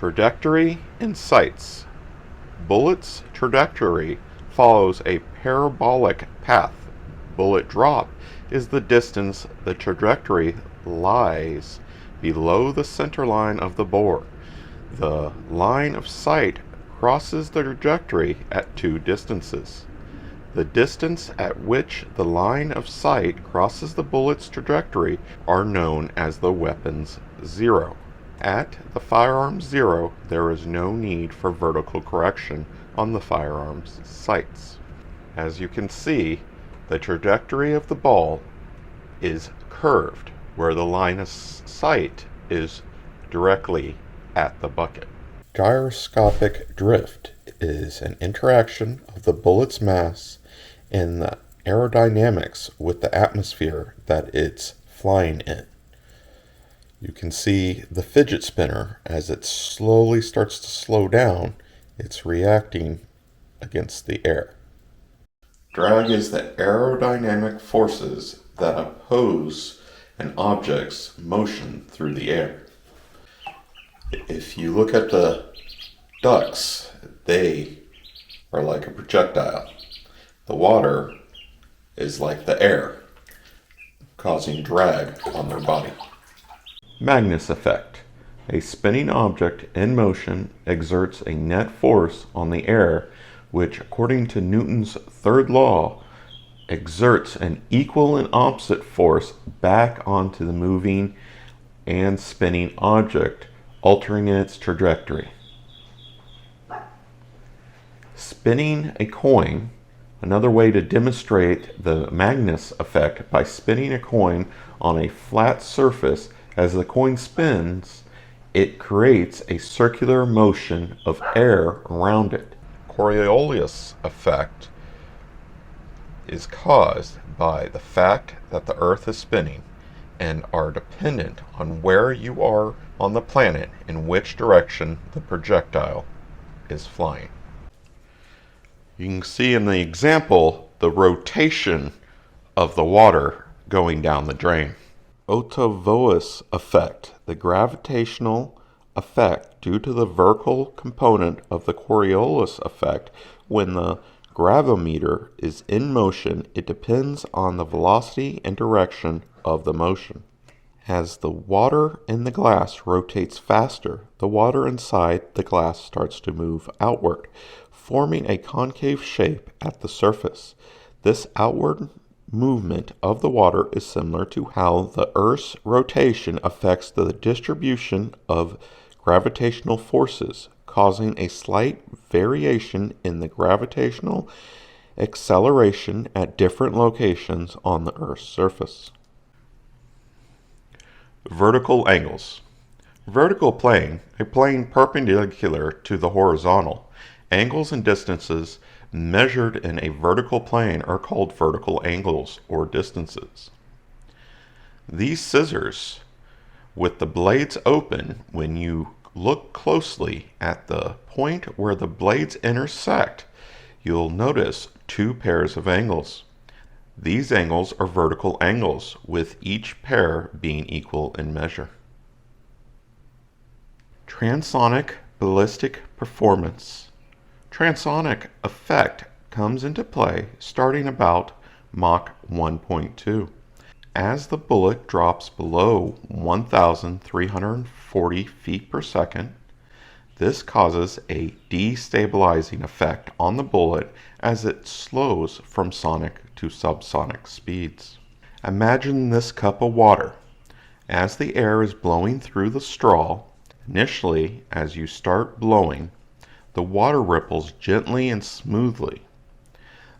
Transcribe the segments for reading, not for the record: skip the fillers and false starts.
Trajectory and sights. Bullet's trajectory follows a parabolic path. Bullet drop is the distance the trajectory lies below the center line of the bore. The line of sight crosses the trajectory at two distances. The distance at which the line of sight crosses the bullet's trajectory are known as the weapon's zero. At the firearm's zero, there is no need for vertical correction on the firearm's sights. As you can see, the trajectory of the ball is curved, where the line of sight is directly at the bucket. Gyroscopic drift is an interaction of the bullet's mass and the aerodynamics with the atmosphere that it's flying in. You can see the fidget spinner as it slowly starts to slow down, it's reacting against the air. Drag is the aerodynamic forces that oppose an object's motion through the air. If you look at the ducks, they are like a projectile. The water is like the air, causing drag on their body. Magnus effect. A spinning object in motion exerts a net force on the air, which, according to Newton's third law, exerts an equal and opposite force back onto the moving and spinning object, altering its trajectory. Spinning a coin. Another way to demonstrate the Magnus effect by spinning a coin on a flat surface. As the coin spins, it creates a circular motion of air around it. Coriolis effect is caused by the fact that the Earth is spinning and are dependent on where you are on the planet in which direction the projectile is flying. You can see in the example the rotation of the water going down the drain. Otovois effect, the gravitational effect due to the vertical component of the Coriolis effect. When the gravimeter is in motion, it depends on the velocity and direction of the motion. As the water in the glass rotates faster, the water inside the glass starts to move outward, forming a concave shape at the surface. This outward movement of the water is similar to how the Earth's rotation affects the distribution of gravitational forces, causing a slight variation in the gravitational acceleration at different locations on the Earth's surface. Vertical angles. Vertical plane, a plane perpendicular to the horizontal. Angles and distances measured in a vertical plane are called vertical angles or distances. These scissors, with the blades open, when you look closely at the point where the blades intersect, you'll notice two pairs of angles. These angles are vertical angles, with each pair being equal in measure. Transonic ballistic performance. Transonic effect comes into play starting about Mach 1.2. As the bullet drops below 1,340 feet per second, this causes a destabilizing effect on the bullet as it slows from sonic to subsonic speeds. Imagine this cup of water. As the air is blowing through the straw, initially as you start blowing, the water ripples gently and smoothly.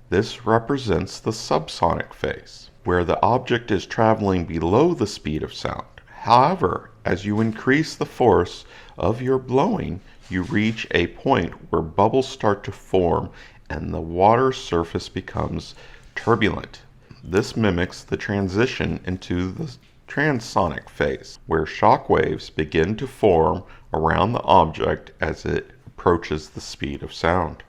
This represents the subsonic phase, where the object is traveling below the speed of sound. However, as you increase the force of your blowing, you reach a point where bubbles start to form and the water surface becomes turbulent. This mimics the transition into the transonic phase, where shock waves begin to form around the object as it approaches the speed of sound.